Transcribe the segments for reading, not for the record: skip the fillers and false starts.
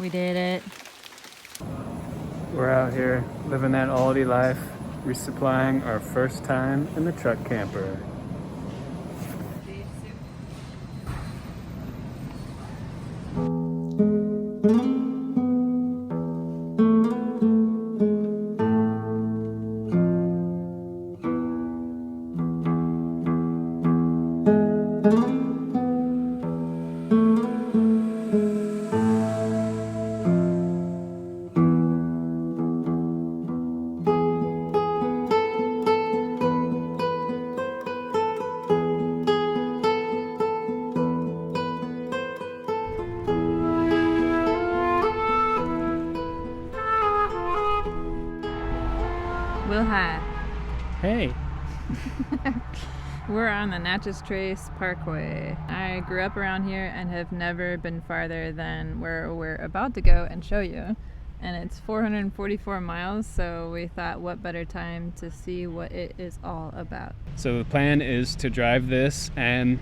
We did it. We're out here living that Aldi life, resupplying our first time in the truck camper. Will Hi. Hey! We're on the Natchez Trace Parkway. I grew up around here and have never been farther than where we're about to go and show you. And it's 444 miles, so we thought what better time to see what it is all about. So the plan is to drive this and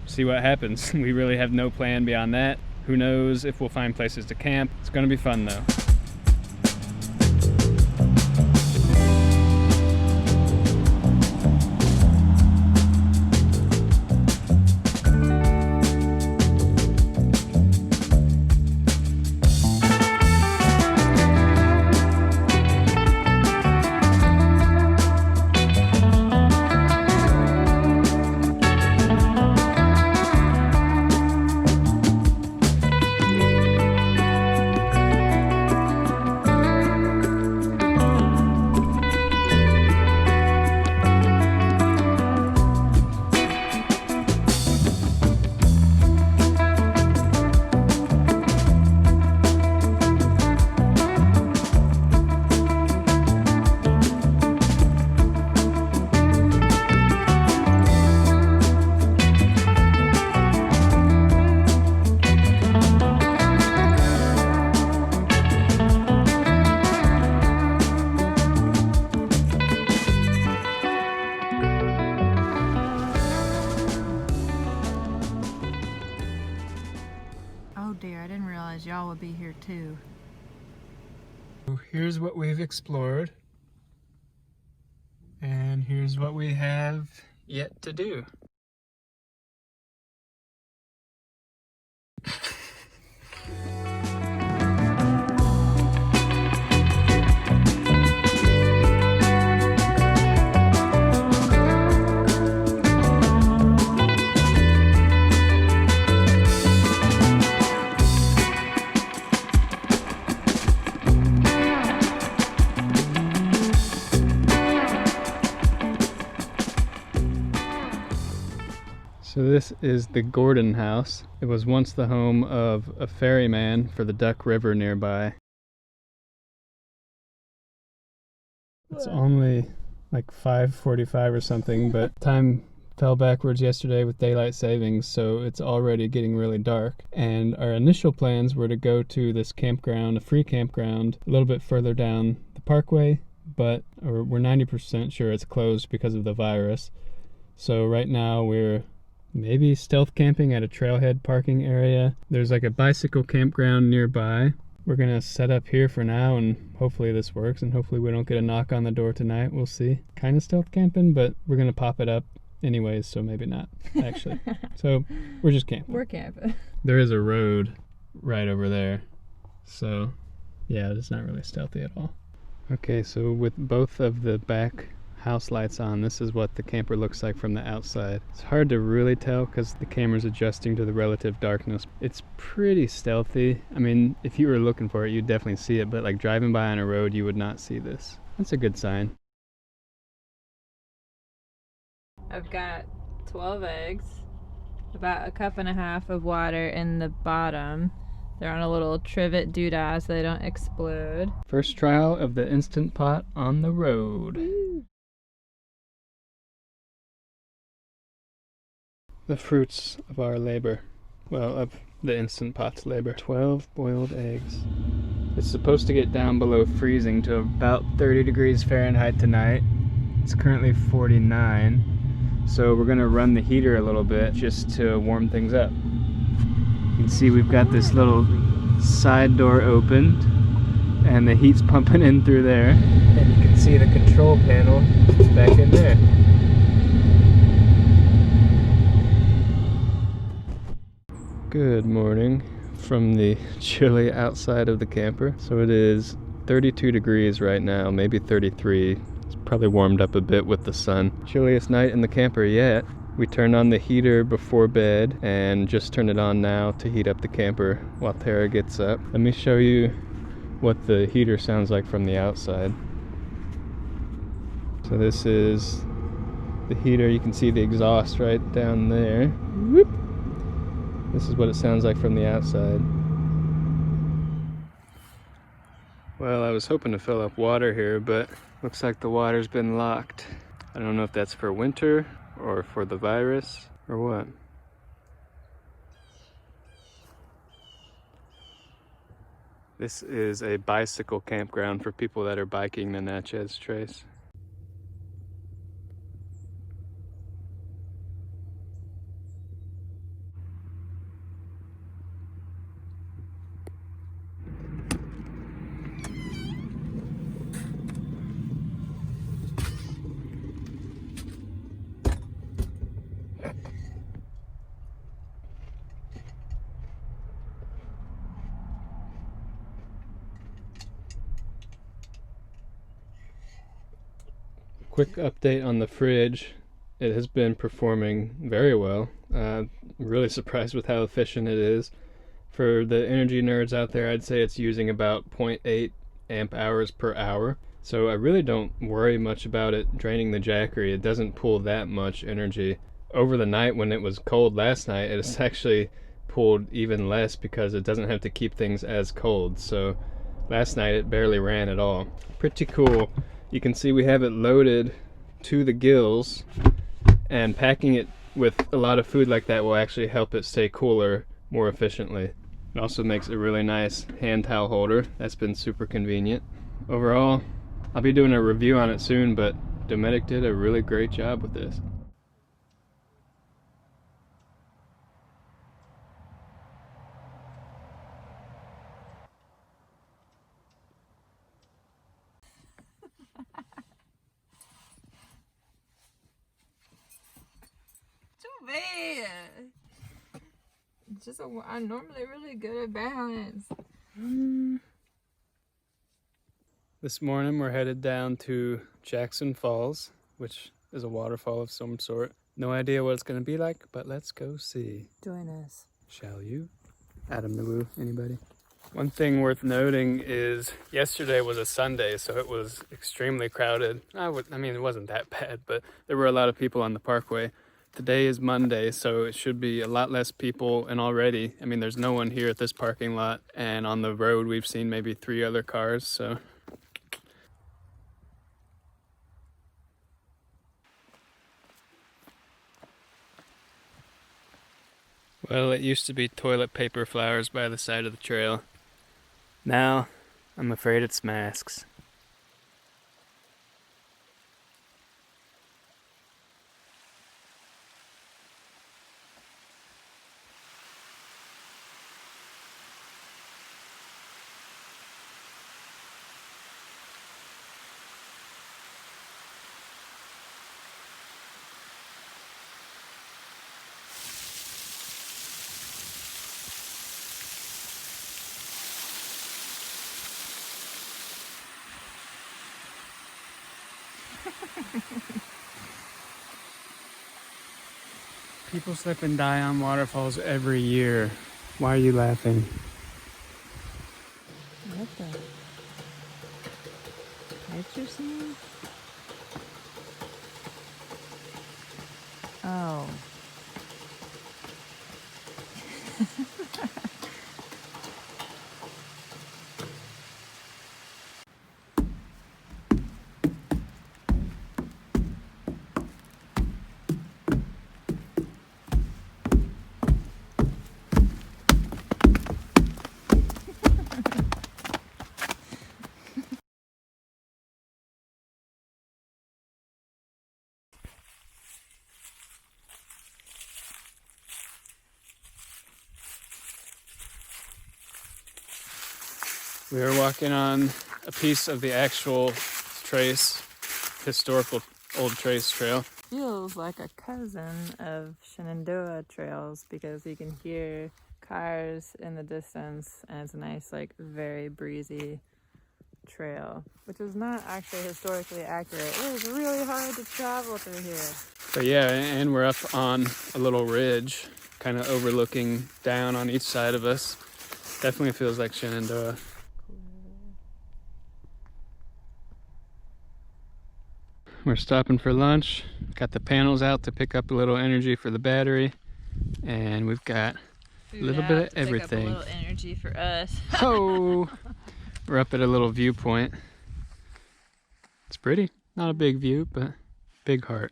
see what happens. We really have no plan beyond that. Who knows if we'll find places to camp. It's gonna be fun though. Oh dear, I didn't realize y'all would be here too. Here's what we've explored. And here's what we have yet to do. So this is the Gordon House. It was once the home of a ferryman for the Duck River nearby. It's only like 5:45 or something, but time fell backwards yesterday with daylight savings, so it's already getting really dark. And our initial plans were to go to this campground, a free campground, a little bit further down the parkway, but we're 90% sure it's closed because of the virus. So right now we're maybe stealth camping at a trailhead parking area. There's like a bicycle campground nearby. We're gonna set up here for now and hopefully this works and hopefully we don't get a knock on the door tonight. We'll see. Kind of stealth camping, but we're gonna pop it up anyways, so maybe not actually. So we're just camping. We're camping. There is a road right over there. So yeah, it's not really stealthy at all. Okay, so with both of the back house lights on, this is what the camper looks like from the outside. It's hard to really tell because the camera's adjusting to the relative darkness. It's pretty stealthy. I mean, if you were looking for it, you'd definitely see it, but like driving by on a road, you would not see this. That's a good sign. I've got 12 eggs, about 1.5 cups of water in the bottom. They're on a little trivet doodah so they don't explode. First trial of the Instant Pot on the road. Woo. The fruits of our labor. Well, of the Instant Pot's labor. 12 boiled eggs. It's supposed to get down below freezing to about 30 degrees Fahrenheit tonight. It's currently 49. So we're gonna run the heater a little bit just to warm things up. You can see we've got this little Side door opened, and the heat's pumping in through there. And you can see the control panel back in there. Good morning from the chilly outside of the camper. So it is 32 degrees right now, maybe 33. It's probably warmed up a bit with the sun. Chilliest night in the camper yet. We turned on the heater before bed and just turned it on now to heat up the camper while Tara gets up. Let me show you what the heater sounds like from the outside. So this is the heater. You can see the exhaust right down there. Whoop. This is what it sounds like from the outside. Well, I was hoping to fill up water here, but looks like the water's been locked. I don't know if that's for winter or for the virus or what. This is a bicycle campground for people that are biking the Natchez Trace. Quick update on the fridge. It has been performing very well. I'm really surprised with how efficient it is. For the energy nerds out there, I'd say it's using about 0.8 amp hours per hour. So I really don't worry much about it draining the jackery. It doesn't pull that much energy. Over the night when it was cold last night, it's actually pulled even less because it doesn't have to keep things as cold. So last night it barely ran at all. Pretty cool. You can see we have it loaded to the gills, and packing it with a lot of food like that will actually help it stay cooler more efficiently. It also makes a really nice hand towel holder. That's been super convenient. Overall, I'll be doing a review on it soon, but Dometic did a really great job with this. Too bad. I'm normally really good at balance. This morning we're headed down to Jackson Falls, which is a waterfall of some sort. No idea what it's going to be like, but let's go see. Join us. Shall you? Adam Newoo, anybody? One thing worth noting is yesterday was a Sunday, so it was extremely crowded. I mean, it wasn't that bad, but there were a lot of people on the parkway. Today is Monday, so it should be a lot less people, and already, I mean, there's no one here at this parking lot, and on the road we've seen maybe 3 other cars, so. Well, it used to be toilet paper flowers by the side of the trail. Now, I'm afraid it's masks. People slip and die on waterfalls every year. Why are you laughing? What the? Pipes or something? Oh. We are walking on a piece of the actual trace, historical old trace trail. Feels like a cousin of Shenandoah trails because you can hear cars in the distance, and it's a nice, like, very breezy trail, which is not actually historically accurate. It is really hard to travel through here. But yeah, and we're up on a little ridge, kind of overlooking down on each side of us. Definitely feels like Shenandoah. We're stopping for lunch. Got the panels out to pick up a little energy for the battery, and we've got a little bit of everything. Pick up a little energy for us. Oh, we're up at a little viewpoint. It's pretty. Not a big view, but big heart.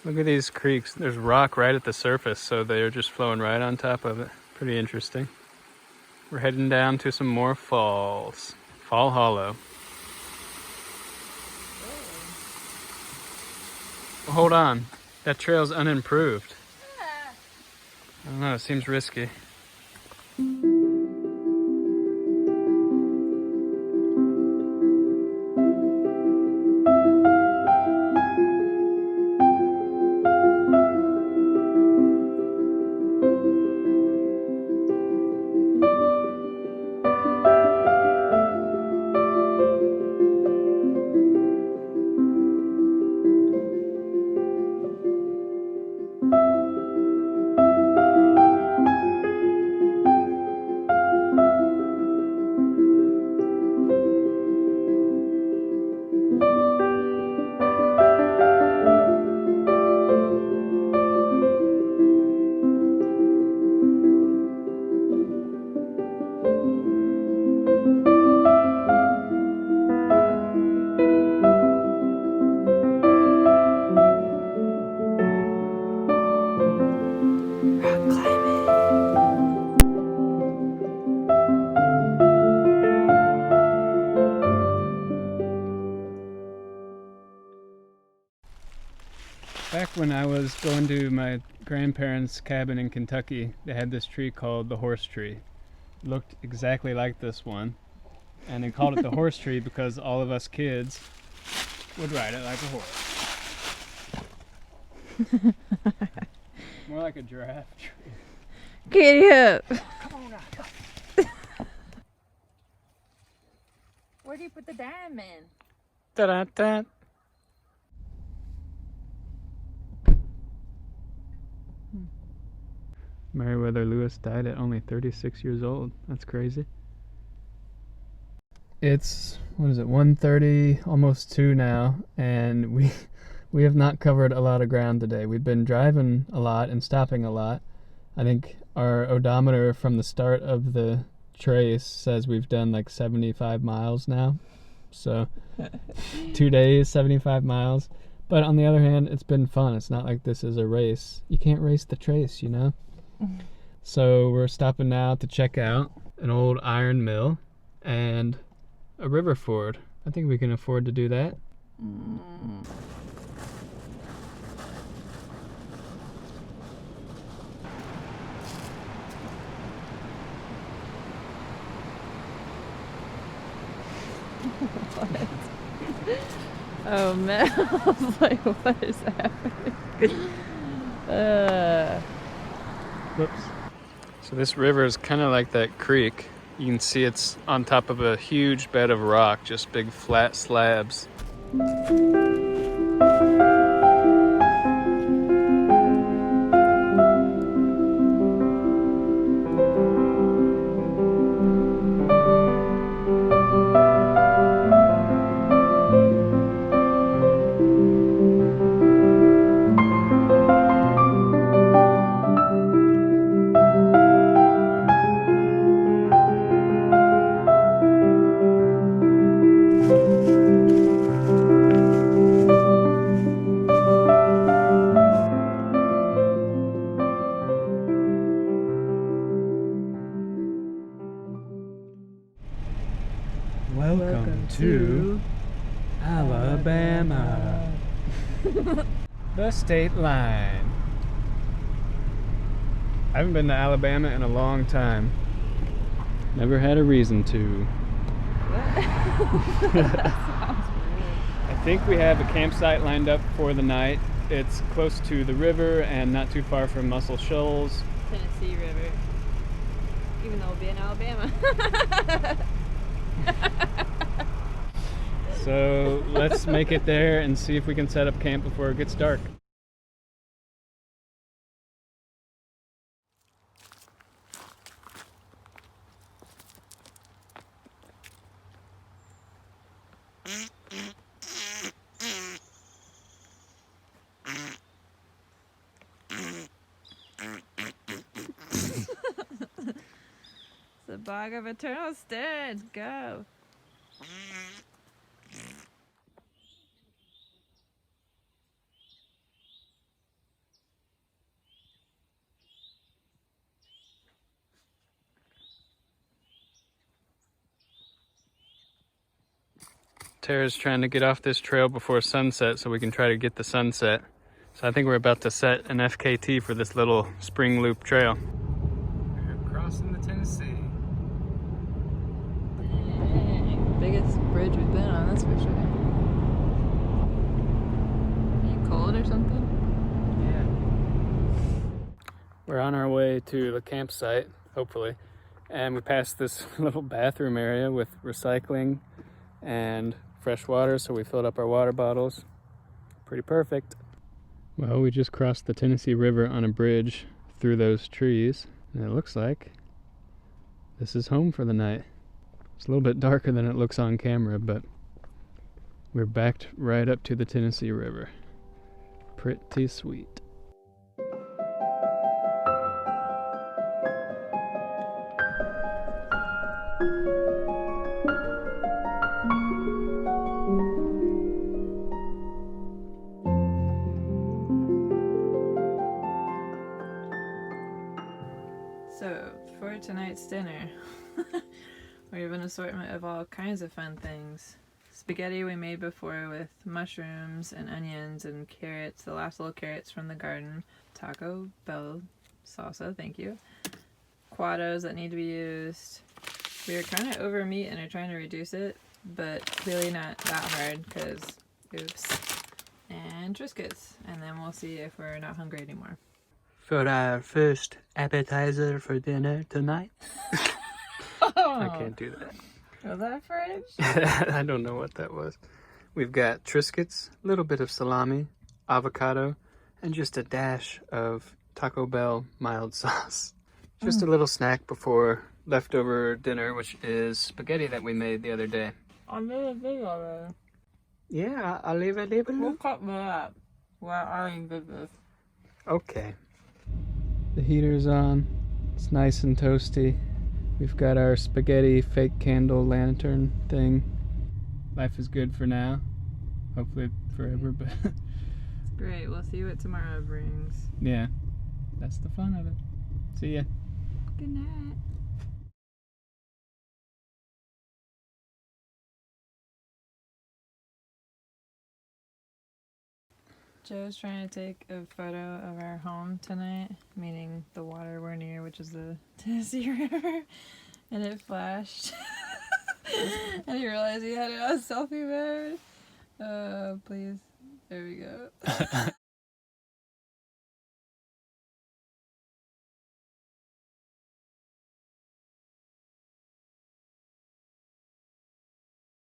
Look at these creeks. There's rock right at the surface, so they're just flowing right on top of it. Pretty interesting. We're heading down to some more falls. Fall Hollow. Well, hold on. That trail's unimproved. I don't know, it seems risky. Back when I was going to my grandparents' cabin in Kentucky, they had this tree called the horse tree. It looked exactly like this one. And they called it the horse tree because all of us kids would ride it like a horse. More like a giraffe tree. Giddy up! Come on now. Where do you put the dime in? Da-da-da. Meriwether Lewis died at only 36 years old. That's crazy. It's, what is it, 1:30, almost 2 now, and we have not covered a lot of ground today. We've been driving a lot and stopping a lot. I think our odometer from the start of the trace says we've done like 75 miles now. So 2 days, 75 miles. But on the other hand, it's been fun. It's not like this is a race. You can't race the trace, you know? So we're stopping now to check out an old iron mill and a river ford. I think we can afford to do that. What? Oh man, I was like, what is happening? Whoops. So this river is kind of like that creek. You can see it's on top of a huge bed of rock, just big flat slabs. Welcome to Alabama. The state line. I haven't been to Alabama in a long time. Never had a reason to. That sounds weird. I think we have a campsite lined up for the night. It's close to the river and not too far from Muscle Shoals. Tennessee River. Even though we'll be in Alabama. So let's make it there and see if we can set up camp before it gets dark. The bog of eternal stead. Go. Tara's trying to get off this trail before sunset so we can try to get the sunset. So I think we're about to set an FKT for this little spring loop trail. We're crossing the Tennessee. Dang, biggest bridge we've been on, that's for sure. Are you cold or something? Yeah. We're on our way to the campsite, hopefully. And we passed this little bathroom area with recycling and fresh water, so we filled up our water bottles. Pretty perfect. Well, we just crossed the Tennessee River on a bridge through those trees, and it looks like this is home for the night. It's a little bit darker than it looks on camera, but we're backed right up to the Tennessee River. Pretty sweet. So, for tonight's dinner, we have an assortment of all kinds of fun things. Spaghetti we made before with mushrooms and onions and carrots, the last little carrots from the garden. Taco Bell salsa, thank you. Quados that need to be used. We are kind of over meat and are trying to reduce it, but clearly not that hard because, oops. And Triscuits, and then we'll see if we're not hungry anymore. For our first appetizer for dinner tonight. I can't do that. Was that French? I don't know what that was. We've got Triscuits, a little bit of salami, avocado, and just a dash of Taco Bell mild sauce. Just a little snack before leftover dinner, which is spaghetti that we made the other day. I made a video already. Yeah, I'll leave it there. We'll cut that up while I did this. Okay. The heater's on. It's nice and toasty. We've got our spaghetti fake candle lantern thing. Life is good for now. Hopefully forever, but It's great. We'll see what tomorrow brings. yeah, that's the fun of it. See ya. Good night. Joe's trying to take a photo of our home tonight, meaning the water we're near, which is the Tennessee River, and it flashed. And he realized he had it on selfie mode. Oh, please. There we go.